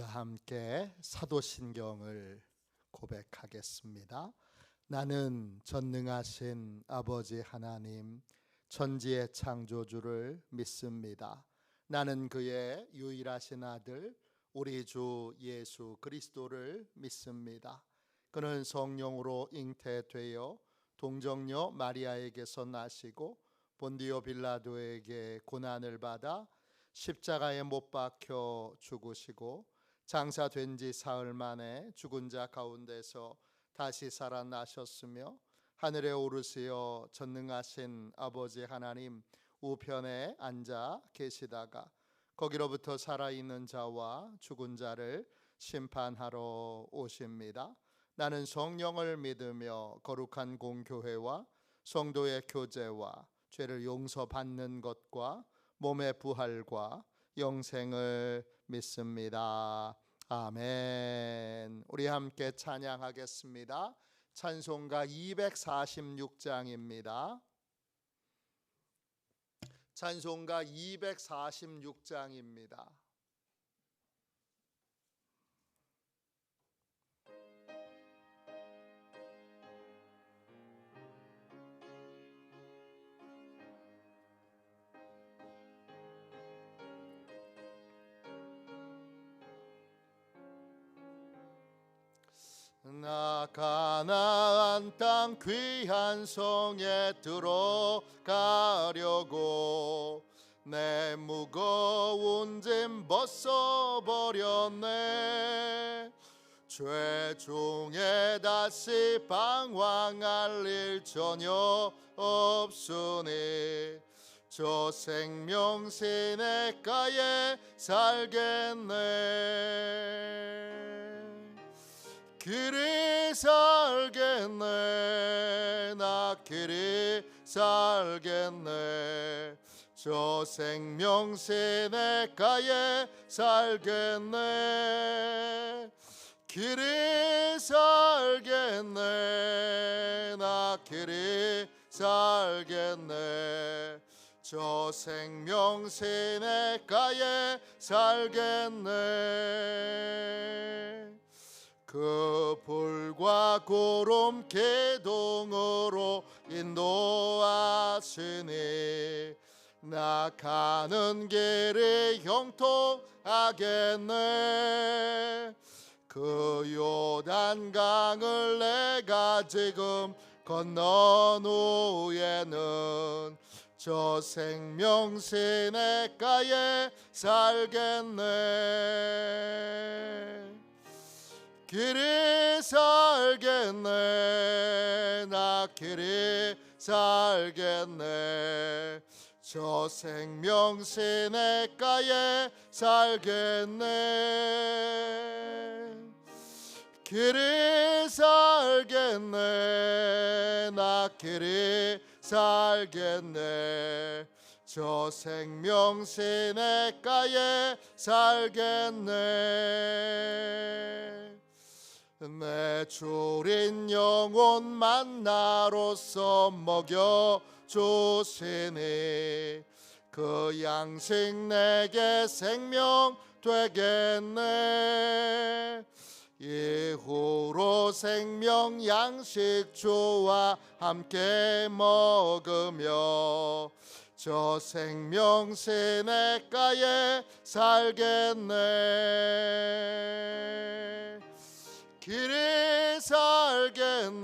우리가 함께 사도신경을 고백하겠습니다. 나는 전능하신 아버지 하나님, 천지의 창조주를 믿습니다. 나는 그의 유일하신 아들 우리 주 예수 그리스도를 믿습니다. 그는 성령으로 잉태되어 동정녀 마리아에게서 나시고 본디오 빌라도에게 고난을 받아 십자가에 못 박혀 죽으시고 장사된 지 사흘 만에 죽은 자 가운데서 다시 살아나셨으며 하늘에 오르시어 전능하신 아버지 하나님 우편에 앉아 계시다가 거기로부터 살아있는 자와 죽은 자를 심판하러 오십니다. 나는 성령을 믿으며 거룩한 공교회와 성도의 교제와 죄를 용서받는 것과 몸의 부활과 영생을 믿습니다. 아멘. 우리 함께 찬양하겠습니다. 찬송가 246장입니다. 찬송가 246장입니다. 나 가나안 땅 귀한 성에 들어가려고 내 무거운 짐 벗어버렸네. 죄 중에 다시 방황할 일 전혀 없으니 저 생명 시냇가에 살겠네. 길이 살겠네. 나 길이 살겠네. 저 생명 시냇가에 살겠네. 길이 살겠네. 나 길이 살겠네. 저 생명 시냇가에 살겠네. 그 불과 구름 기둥으로 인도하시니 나 가는 길이 형통하겠네. 그 요단강을 내가 지금 건넌 후에는 저 생명 시냇가에 살겠네. 길이 살겠네. 나 길이 살겠네. 저 생명 시냇가에 살겠네. 길이 살겠네. 나 길이 살겠네. 저 생명 시냇가에 살겠네. 내 주린 영혼 만나로서 먹여주시니 그 양식 내게 생명 되겠네. 이후로 생명 양식 주와 함께 먹으며 저 생명 시냇가에 살겠네. 길이 살겠네.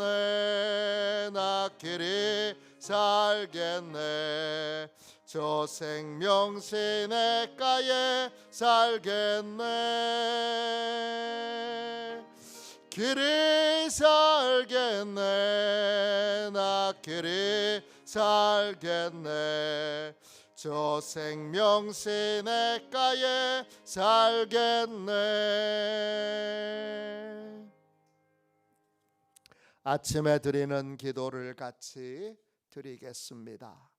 나 길이 살겠네. 저 생명 시냇가에 살겠네. 길이 살겠네. 나 길이 살겠네. 저 생명 시냇가에 살겠네. 아침에 드리는 기도를 같이 드리겠습니다.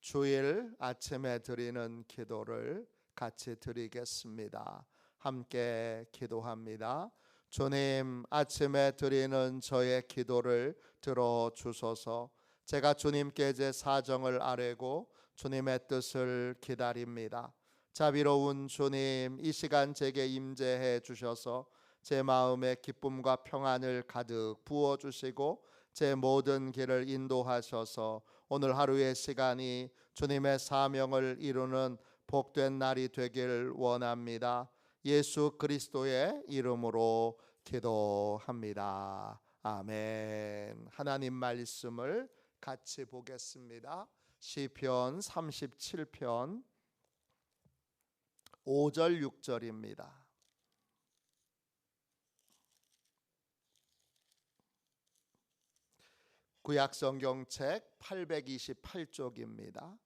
주일 아침에 드리는 기도를 같이 드리겠습니다. 함께 기도합니다. 주님, 아침에 드리는 저의 기도를 들어주소서. 제가 주님께 제 사정을 아뢰고 주님의 뜻을 기다립니다. 자비로운 주님, 이 시간 제게 임재해 주셔서 제 마음에 기쁨과 평안을 가득 부어 주시고 제 모든 길을 인도하셔서 오늘 하루의 시간이 주님의 사명을 이루는 복된 날이 되길 원합니다. 예수 그리스도의 이름으로 기도합니다. 아멘. 하나님 말씀을 같이 보겠습니다. 시편 37편 5절 6절입니다. 구약성경책 828쪽입니다.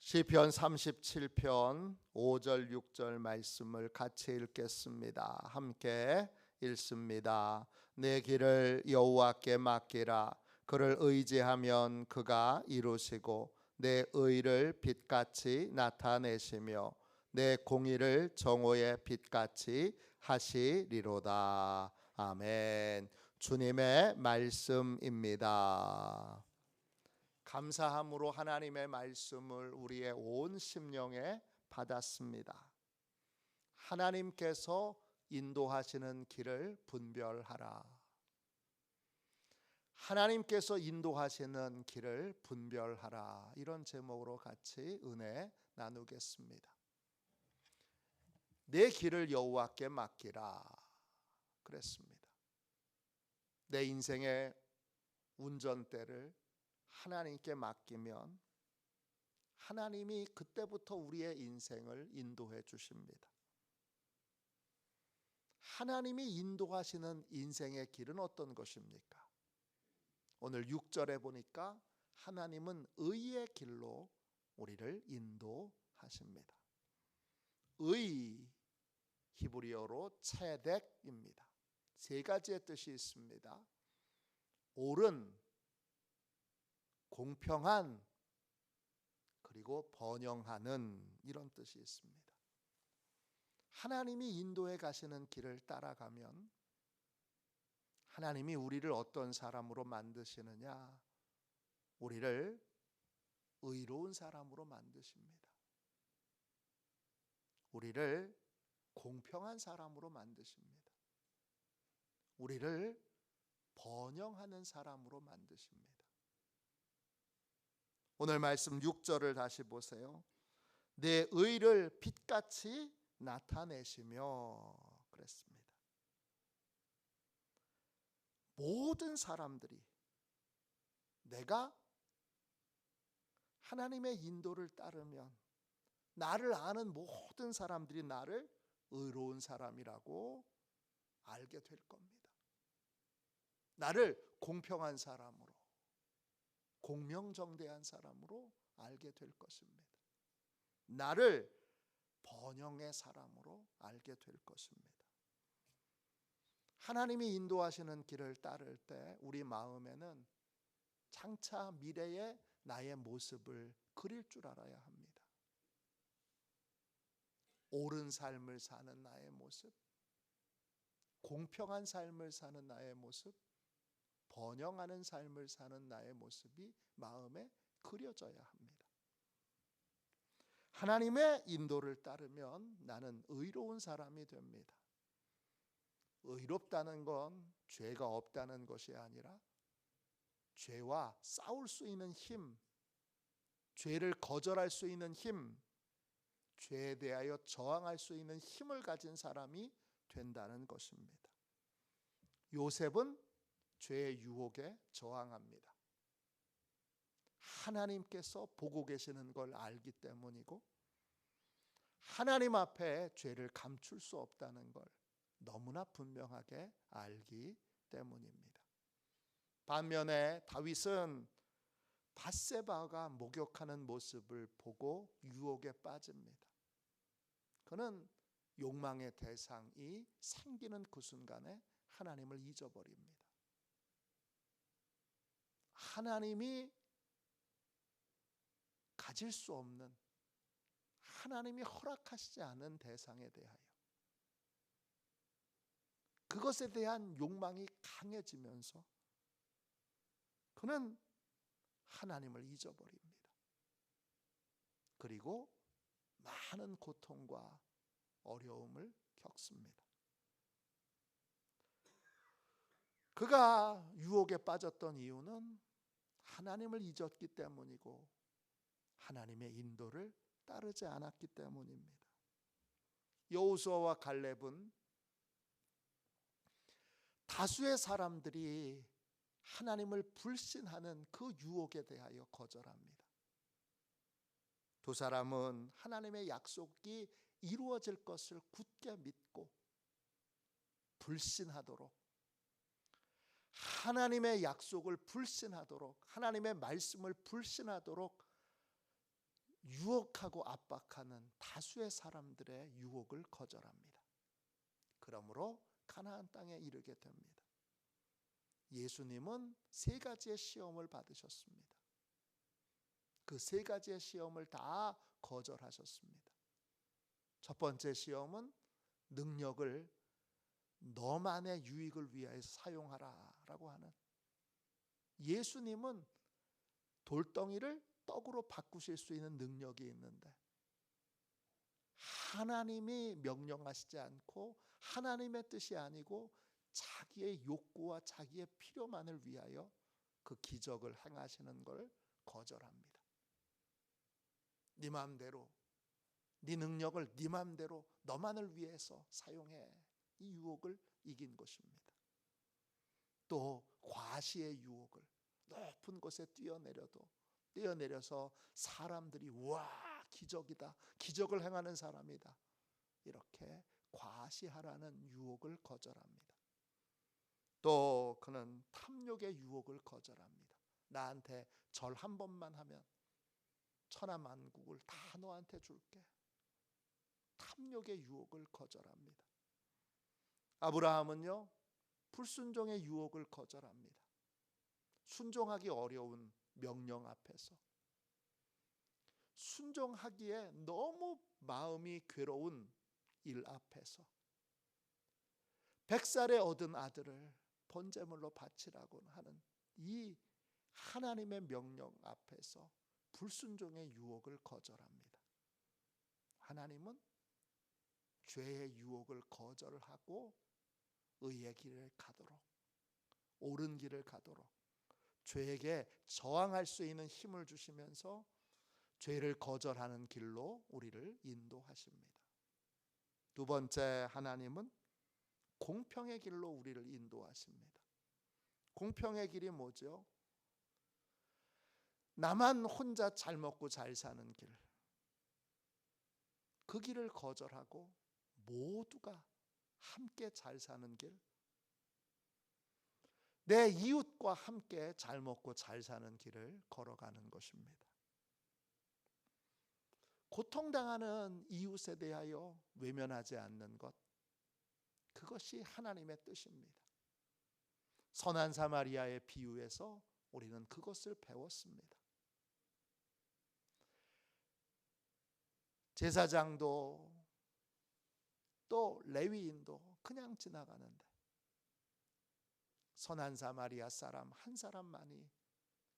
시편 37편 5절 6절 말씀을 같이 읽겠습니다. 함께 읽습니다. 내 길을 여호와께 맡기라. 그를 의지하면 그가 이루시고 내 의를 빛같이 나타내시며 내 공의를 정오의 빛같이 하시리로다. 아멘. 주님의 말씀입니다. 감사함으로 하나님의 말씀을 우리의 온 심령에 받았습니다. 하나님께서 인도하시는 길을 분별하라. 하나님께서 인도하시는 길을 분별하라. 이런 제목으로 같이 은혜 나누겠습니다. 내 길을 여호와께 맡기라 그랬습니다. 내 인생의 운전대를 하나님께 맡기면 하나님이 그때부터 우리의 인생을 인도해 주십니다. 하나님이 인도하시는 인생의 길은 어떤 것입니까? 오늘 6절에 보니까 하나님은 의의 길로 우리를 인도하십니다. 의, 히브리어로 체덱입니다. 세 가지의 뜻이 있습니다. 옳은, 공평한, 그리고 번영하는, 이런 뜻이 있습니다. 하나님이 인도해 가시는 길을 따라가면 하나님이 우리를 어떤 사람으로 만드시느냐? 우리를 의로운 사람으로 만드십니다. 우리를 공평한 사람으로 만드십니다. 우리를 번영하는 사람으로 만드십니다. 오늘 말씀 6절을 다시 보세요. 내 의를 빛같이 나타내시며 그랬습니다. 모든 사람들이 내가 하나님의 인도를 따르면 나를 아는 모든 사람들이 나를 의로운 사람이라고 알게 될 겁니다. 나를 공평한 사람으로, 공명정대한 사람으로 알게 될 것입니다. 나를 번영의 사람으로 알게 될 것입니다. 하나님이 인도하시는 길을 따를 때 우리 마음에는 장차 미래의 나의 모습을 그릴 줄 알아야 합니다. 옳은 삶을 사는 나의 모습, 공평한 삶을 사는 나의 모습, 번영하는 삶을 사는 나의 모습이 마음에 그려져야 합니다. 하나님의 인도를 따르면 나는 의로운 사람이 됩니다. 의롭다는 건 죄가 없다는 것이 아니라 죄와 싸울 수 있는 힘, 죄를 거절할 수 있는 힘, 죄에 대하여 저항할 수 있는 힘을 가진 사람이 된다는 것입니다. 요셉은 죄의 유혹에 저항합니다. 하나님께서 보고 계시는 걸 알기 때문이고 하나님 앞에 죄를 감출 수 없다는 걸 너무나 분명하게 알기 때문입니다. 반면에 다윗은 밧세바가 목욕하는 모습을 보고 유혹에 빠집니다. 그는 욕망의 대상이 생기는 그 순간에 하나님을 잊어버립니다. 하나님이 가질 수 없는, 하나님이 허락하시지 않은 대상에 대하여 그것에 대한 욕망이 강해지면서 그는 하나님을 잊어버립니다. 그리고 많은 고통과 어려움을 겪습니다. 그가 유혹에 빠졌던 이유는 하나님을 잊었기 때문이고 하나님의 인도를 따르지 않았기 때문입니다. 여호수아와 갈렙은 다수의 사람들이 하나님을 불신하는 그 유혹에 대하여 거절합니다. 두 사람은 하나님의 약속이 이루어질 것을 굳게 믿고 불신하도록, 하나님의 약속을 불신하도록, 하나님의 말씀을 불신하도록 유혹하고 압박하는 다수의 사람들의 유혹을 거절합니다. 그러므로 가나안 땅에 이르게 됩니다. 예수님은 세 가지의 시험을 받으셨습니다. 그 세 가지의 시험을 다 거절하셨습니다. 첫 번째 시험은 능력을 너만의 유익을 위하여 사용하라라고 하는, 예수님은 돌덩이를 떡으로 바꾸실 수 있는 능력이 있는데 하나님이 명령하시지 않고 하나님의 뜻이 아니고 자기의 욕구와 자기의 필요만을 위하여 그 기적을 행하시는 걸 거절합니다. 네 마음대로, 네 능력을 네 마음대로 너만을 위해서 사용해. 이 유혹을 이긴 것입니다. 또 과시의 유혹을, 높은 곳에 뛰어내려서 사람들이 와, 기적이다, 기적을 행하는 사람이다, 이렇게 과시하라는 유혹을 거절합니다. 또 그는 탐욕의 유혹을 거절합니다. 나한테 절 한 번만 하면 천하만국을 다 너한테 줄게. 탐욕의 유혹을 거절합니다. 아브라함은요, 불순종의 유혹을 거절합니다. 순종하기 어려운 명령 앞에서, 순종하기에 너무 마음이 괴로운 일 앞에서 100살에 얻은 아들을 번제물로 바치라고 하는 이 하나님의 명령 앞에서 불순종의 유혹을 거절합니다. 하나님은 죄의 유혹을 거절하고 의의 길을 가도록, 옳은 길을 가도록 죄에게 저항할 수 있는 힘을 주시면서 죄를 거절하는 길로 우리를 인도하십니다. 두 번째, 하나님은 공평의 길로 우리를 인도하십니다. 공평의 길이 뭐죠? 나만 혼자 잘 먹고 잘 사는 길, 그 길을 거절하고 모두가 함께 잘 사는 길, 내 이웃과 함께 잘 먹고 잘 사는 길을 걸어가는 것입니다. 고통당하는 이웃에 대하여 외면하지 않는 것, 그것이 하나님의 뜻입니다. 선한 사마리아의 비유에서 우리는 그것을 배웠습니다. 제사장도 또 레위인도 그냥 지나가는데 선한 사마리아 사람 한 사람만이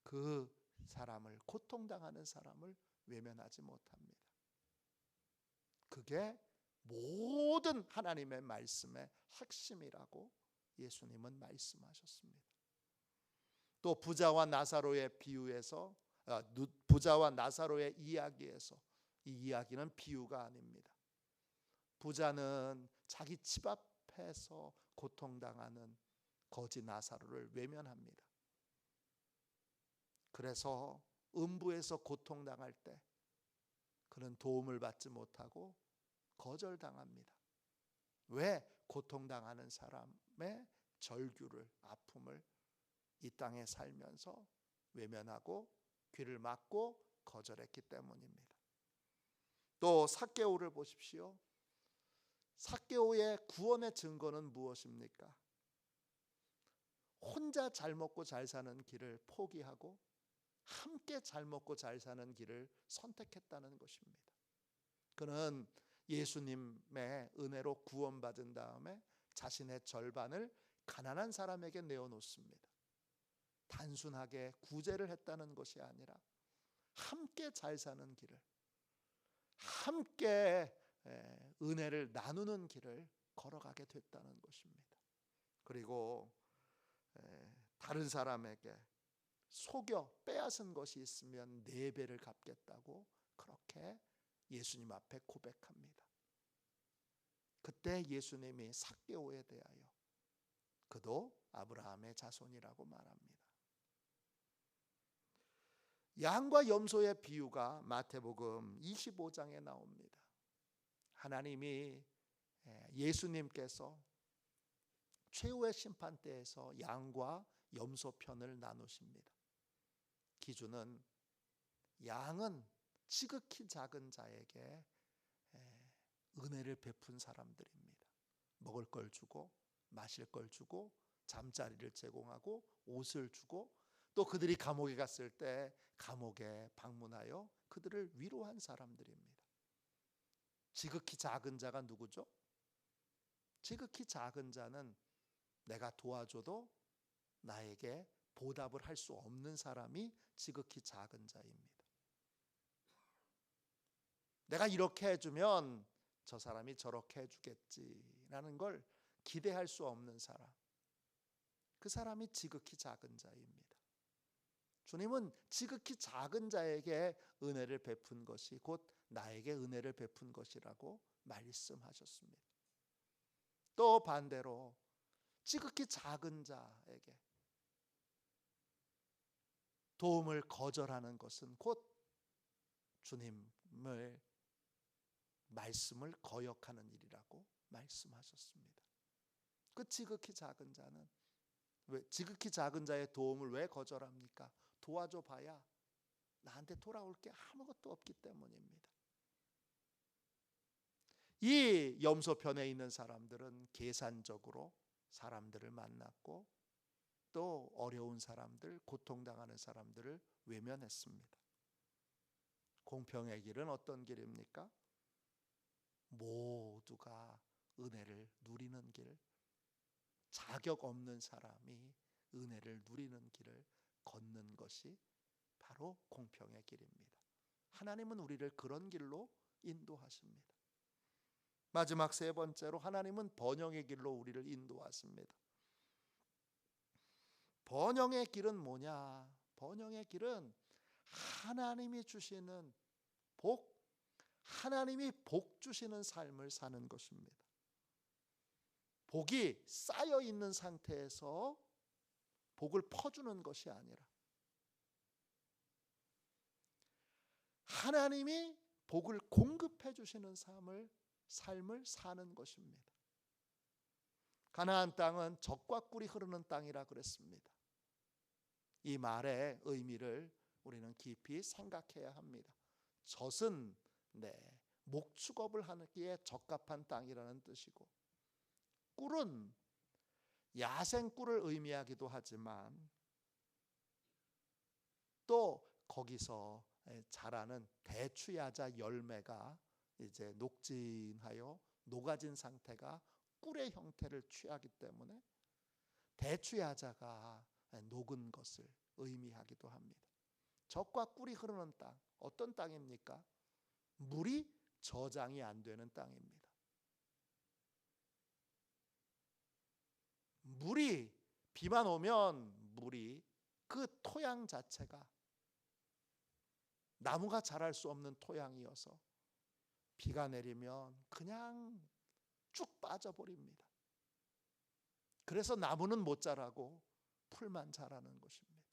그 사람을, 고통당하는 사람을 외면하지 못합니다. 그게 모든 하나님의 말씀의 핵심이라고 예수님은 말씀하셨습니다. 또 부자와 나사로의 비유에서, 부자와 나사로의 이야기에서, 이 이야기는 비유가 아닙니다. 부자는 자기 집 앞에서 고통당하는 거지 나사로를 외면합니다. 그래서 음부에서 고통당할 때 그는 도움을 받지 못하고 거절당합니다. 왜? 고통당하는 사람의 절규를, 아픔을 이 땅에 살면서 외면하고 귀를 막고 거절했기 때문입니다. 또 삭개오를 보십시오. 삭개오의 구원의 증거는 무엇입니까? 혼자 잘 먹고 잘 사는 길을 포기하고 함께 잘 먹고 잘 사는 길을 선택했다는 것입니다. 그는 예수님의 은혜로 구원받은 다음에 자신의 절반을 가난한 사람에게 내어놓습니다. 단순하게 구제를 했다는 것이 아니라 함께 잘 사는 길을, 함께 은혜를 나누는 길을 걸어가게 됐다는 것입니다. 그리고 다른 사람에게 속여 빼앗은 것이 있으면 4배를 갚겠다고 그렇게 예수님 앞에 고백합니다. 그때 예수님이 삭개오에 대하여 그도 아브라함의 자손이라고 말합니다. 양과 염소의 비유가 마태복음 25장에 나옵니다. 하나님이 예수님께서 최후의 심판 때에서 양과 염소 편을 나누십니다. 기준은 양은 지극히 작은 자에게 은혜를 베푼 사람들입니다. 먹을 걸 주고 마실 걸 주고 잠자리를 제공하고 옷을 주고 또 그들이 감옥에 갔을 때 감옥에 방문하여 그들을 위로한 사람들입니다. 지극히 작은 자가 누구죠? 지극히 작은 자는 내가 도와줘도 나에게 보답을 할 수 없는 사람이 지극히 작은 자입니다. 내가 이렇게 해주면 저 사람이 저렇게 해주겠지라는 걸 기대할 수 없는 사람, 그 사람이 지극히 작은 자입니다. 주님은 지극히 작은 자에게 은혜를 베푼 것이 곧 나에게 은혜를 베푼 것이라고 말씀하셨습니다. 또 반대로 지극히 작은 자에게 도움을 거절하는 것은 곧 주님의 말씀을 거역하는 일이라고 말씀하셨습니다. 그 지극히 작은 자는 지극히 작은 자의 도움을 왜 거절합니까? 도와줘 봐야 나한테 돌아올 게 아무것도 없기 때문입니다. 이 염소편에 있는 사람들은 계산적으로 사람들을 만났고 또 어려운 사람들, 고통당하는 사람들을 외면했습니다. 공평의 길은 어떤 길입니까? 모두가 은혜를 누리는 길, 자격 없는 사람이 은혜를 누리는 길을 걷는 것이 바로 공평의 길입니다. 하나님은 우리를 그런 길로 인도하십니다. 마지막 3번째로 하나님은 번영의 길로 우리를 인도하십니다. 번영의 길은 뭐냐? 번영의 길은 하나님이 주시는 복, 하나님이 복 주시는 삶을 사는 것입니다. 복이 쌓여 있는 상태에서 복을 퍼주는 것이 아니라 하나님이 복을 공급해 주시는 삶을 사는 것입니다. 가나안 땅은 젖과 꿀이 흐르는 땅이라 그랬습니다. 이 말의 의미를 우리는 깊이 생각해야 합니다. 젖은 목축업을 하기에 적합한 땅이라는 뜻이고, 꿀은 야생꿀을 의미하기도 하지만 또 거기서 자라는 대추야자 열매가 이제 녹진하여 녹아진 상태가 꿀의 형태를 취하기 때문에 대추야자가 녹은 것을 의미하기도 합니다. 젖과 꿀이 흐르는 땅, 어떤 땅입니까? 물이 저장이 안 되는 땅입니다. 물이 비만 오면 물이 그 토양 자체가 나무가 자랄 수 없는 토양이어서 비가 내리면 그냥 쭉 빠져버립니다. 그래서 나무는 못 자라고 풀만 자라는 것입니다.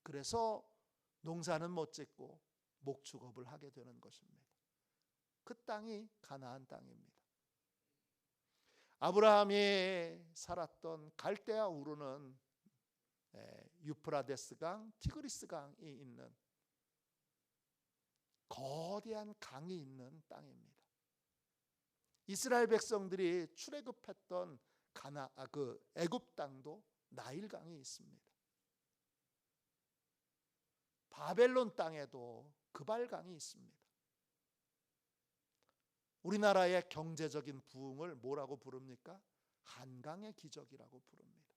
그래서 농사는 못 짓고 목축업을 하게 되는 것입니다. 그 땅이 가나안 땅입니다. 아브라함이 살았던 갈대아 우르는 유프라데스 강, 티그리스 강이 있는 거대한 강이 있는 땅입니다. 이스라엘 백성들이 출애굽했던 애굽 땅도 나일강이 있습니다. 바벨론 땅에도 그발강이 있습니다. 우리나라의 경제적인 부흥을 뭐라고 부릅니까? 한강의 기적이라고 부릅니다.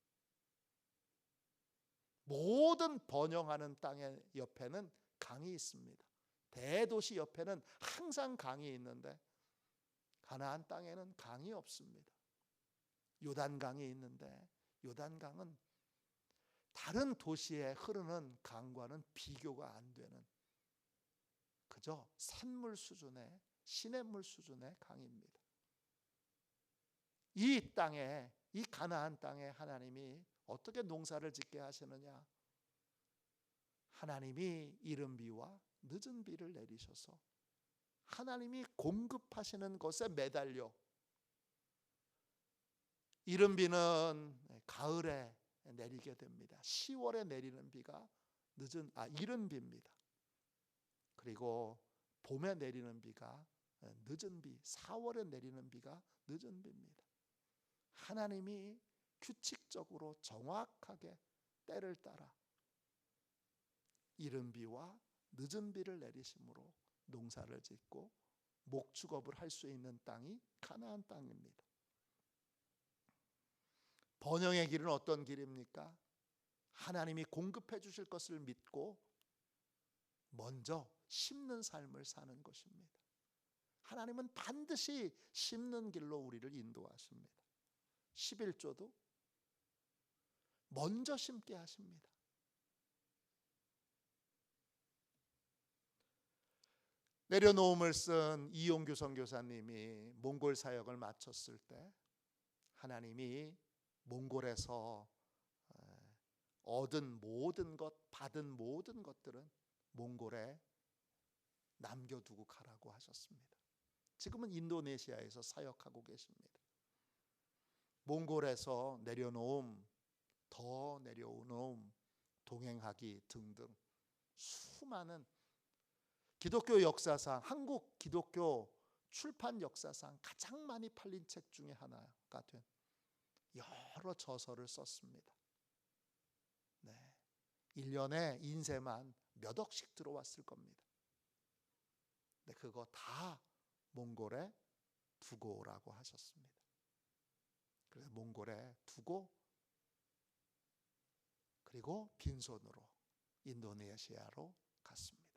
모든 번영하는 땅의 옆에는 강이 있습니다. 대도시 옆에는 항상 강이 있는데 가나안 땅에는 강이 없습니다. 요단강이 있는데 요단강은 다른 도시에 흐르는 강과는 비교가 안 되는 그저 산물 수준의 시냇물 수준의 강입니다. 이 땅에, 이 가나안 땅에 하나님이 어떻게 농사를 짓게 하시느냐? 하나님이 이른 비와 늦은 비를 내리셔서 하나님이 공급하시는 것에 매달려 이른 비는 가을에 내리게 됩니다. 10월에 내리는 비가 이른 비입니다. 그리고 봄에 내리는 비가 늦은 비, 4월에 내리는 비가 늦은 비입니다. 하나님이 규칙적으로 정확하게 때를 따라 이른 비와 늦은 비를 내리심으로 농사를 짓고 목축업을 할 수 있는 땅이 가나안 땅입니다. 번영의 길은 어떤 길입니까? 하나님이 공급해 주실 것을 믿고 먼저 심는 삶을 사는 것입니다. 하나님은 반드시 심는 길로 우리를 인도하십니다. 11조도 먼저 심게 하십니다. 내려놓음을 쓴 이용규 선교사님이 몽골 사역을 마쳤을 때 하나님이 몽골에서 얻은 모든 것, 받은 모든 것들은 몽골에 남겨두고 가라고 하셨습니다. 지금은 인도네시아에서 사역하고 계십니다. 몽골에서 내려놓음, 더 내려오놈, 동행하기 등등 수많은 기독교 역사상, 한국 기독교 출판 역사상 가장 많이 팔린 책 중에 하나가 된 여러 저서를 썼습니다. 네, 1년에 인쇄만 몇 억씩 들어왔을 겁니다. 근데 그거 다 몽골에 두고 오라고 하셨습니다. 그래서 몽골에 두고 그리고 빈손으로 인도네시아로 갔습니다.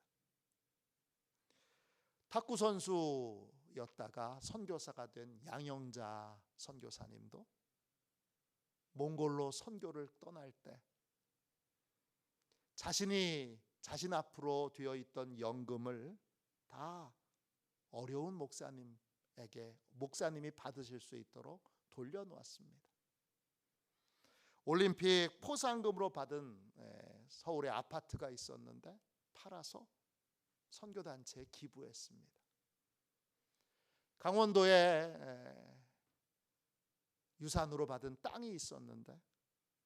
탁구 선수였다가 선교사가 된 양영자 선교사님도 몽골로 선교를 떠날 때 자신 앞으로 되어 있던 연금을 다 어려운 목사님이 받으실 수 있도록 돌려놓았습니다. 올림픽 포상금으로 받은 서울에 아파트가 있었는데 팔아서 선교단체에 기부했습니다. 강원도에 유산으로 받은 땅이 있었는데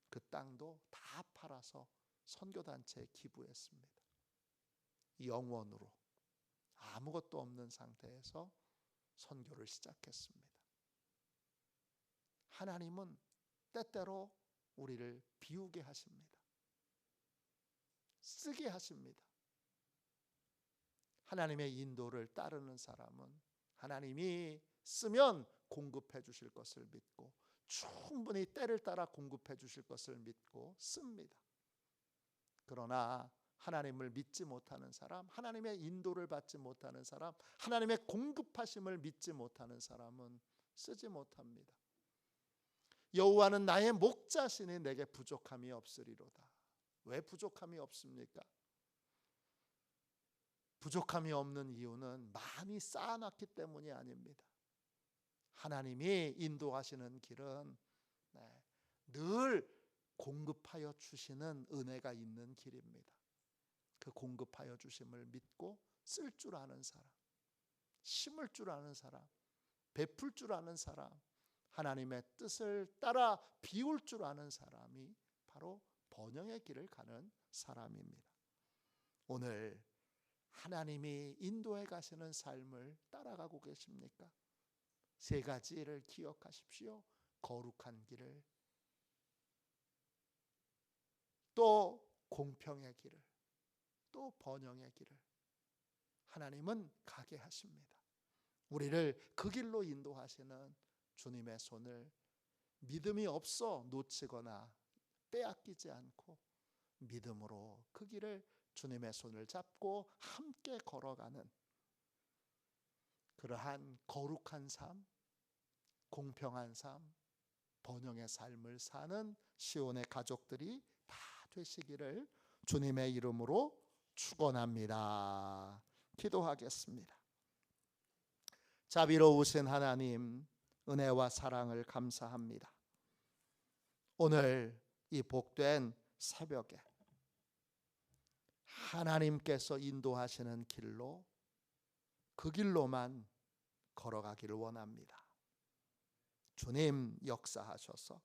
그 땅도 다 팔아서 선교단체에 기부했습니다. 영원으로 아무것도 없는 상태에서 선교를 시작했습니다. 하나님은 때때로 우리를 비우게 하십니다. 쓰게 하십니다. 하나님의 인도를 따르는 사람은 하나님이 쓰면 공급해 주실 것을 믿고 충분히 때를 따라 공급해 주실 것을 믿고 씁니다. 그러나 하나님을 믿지 못하는 사람, 하나님의 인도를 받지 못하는 사람, 하나님의 공급하심을 믿지 못하는 사람은 쓰지 못합니다. 여호와는 나의 목자시니 내게 부족함이 없으리로다. 왜 부족함이 없습니까? 부족함이 없는 이유는 많이 쌓아놨기 때문이 아닙니다. 하나님이 인도하시는 길은 늘 공급하여 주시는 은혜가 있는 길입니다. 그 공급하여 주심을 믿고 쓸 줄 아는 사람, 심을 줄 아는 사람, 베풀 줄 아는 사람, 하나님의 뜻을 따라 비울 줄 아는 사람이 바로 번영의 길을 가는 사람입니다. 오늘 하나님이 인도해 가시는 삶을 따라가고 계십니까? 세 가지를 기억하십시오. 거룩한 길을, 또 공평의 길을, 또 번영의 길을 하나님은 가게 하십니다. 우리를 그 길로 인도하시는 주님의 손을 믿음이 없어 놓치거나 빼앗기지 않고 믿음으로 그 길을 주님의 손을 잡고 함께 걸어가는 그러한 거룩한 삶, 공평한 삶, 번영의 삶을 사는 시온의 가족들이 다 되시기를 주님의 이름으로 축원합니다. 기도하겠습니다. 자비로우신 하나님, 은혜와 사랑을 감사합니다. 오늘 이 복된 새벽에 하나님께서 인도하시는 길로, 그 길로만 걸어가기를 원합니다. 주님 역사하셔서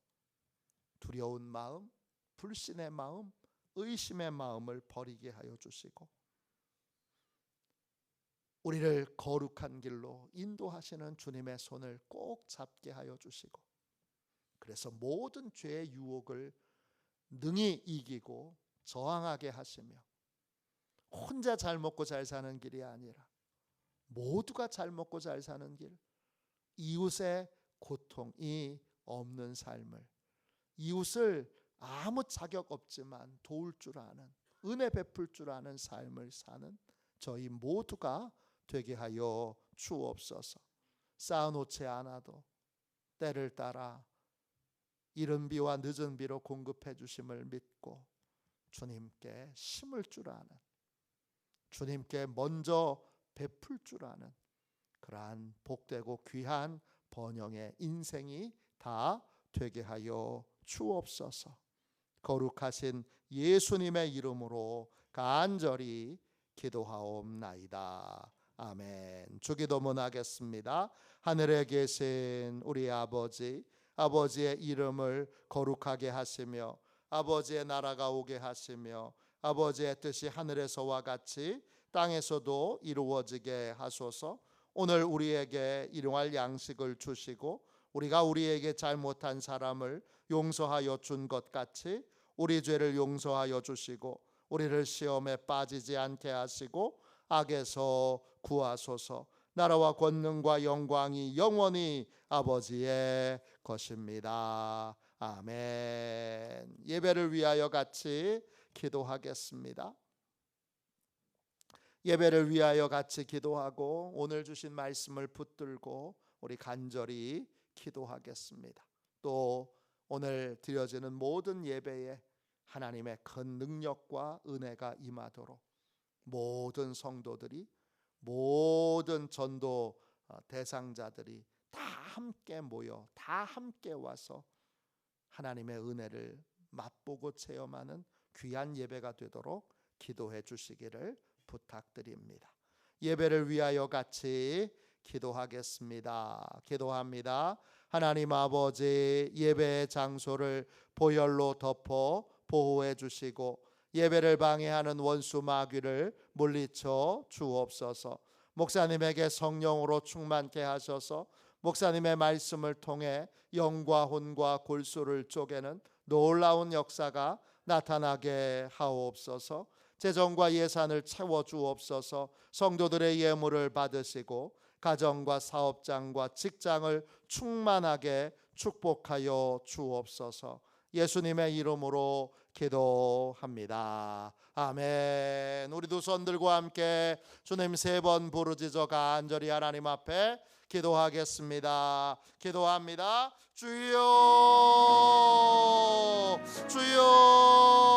두려운 마음, 불신의 마음, 의심의 마음을 버리게 하여 주시고 우리를 거룩한 길로 인도하시는 주님의 손을 꼭 잡게 하여 주시고, 그래서 모든 죄의 유혹을 능히 이기고 저항하게 하시며, 혼자 잘 먹고 잘 사는 길이 아니라 모두가 잘 먹고 잘 사는 길, 이웃의 고통이 없는 삶을, 이웃을 아무 자격 없지만 도울 줄 아는, 은혜 베풀 줄 아는 삶을 사는 저희 모두가 되게 하여 주옵소서. 쌓아놓지 않아도 때를 따라 이른 비와 늦은 비로 공급해 주심을 믿고 주님께 심을 줄 아는, 주님께 먼저 베풀 줄 아는 그러한 복되고 귀한 번영의 인생이 다 되게 하여 주옵소서. 거룩하신 예수님의 이름으로 간절히 기도하옵나이다. 아멘. 주기도문 하겠습니다. 하늘에 계신 우리 아버지, 아버지의 이름을 거룩하게 하시며 아버지의 나라가 오게 하시며 아버지의 뜻이 하늘에서와 같이 땅에서도 이루어지게 하소서. 오늘 우리에게 일용할 양식을 주시고 우리가 우리에게 잘못한 사람을 용서하여 준 것 같이 우리 죄를 용서하여 주시고 우리를 시험에 빠지지 않게 하시고 악에서 구하소서. 나라와 권능과 영광이 영원히 아버지의 것입니다. 아멘. 예배를 위하여 같이 기도하겠습니다. 예배를 위하여 같이 기도하고 오늘 주신 말씀을 붙들고 우리 간절히 기도하겠습니다. 또 오늘 드려지는 모든 예배에 하나님의 큰 능력과 은혜가 임하도록 모든 성도들이, 모든 전도 대상자들이 다 함께 모여 다 함께 와서 하나님의 은혜를 맛보고 체험하는 귀한 예배가 되도록 기도해 주시기를 부탁드립니다. 예배를 위하여 같이 기도하겠습니다. 기도합니다. 하나님 아버지, 예배의 장소를 보혈로 덮어 보호해 주시고 예배를 방해하는 원수 마귀를 물리쳐 주옵소서. 목사님에게 성령으로 충만케 하셔서 목사님의 말씀을 통해 영과 혼과 골수를 쪼개는 놀라운 역사가 나타나게 하옵소서. 재정과 예산을 채워 주옵소서. 성도들의 예물을 받으시고 가정과 사업장과 직장을 충만하게 축복하여 주옵소서. 예수님의 이름으로 기도합니다. 아멘. 우리 두 손 들고 함께 주님 3번 부르짖어 간절히 하나님 앞에 기도하겠습니다. 기도합니다. 주여, 주여.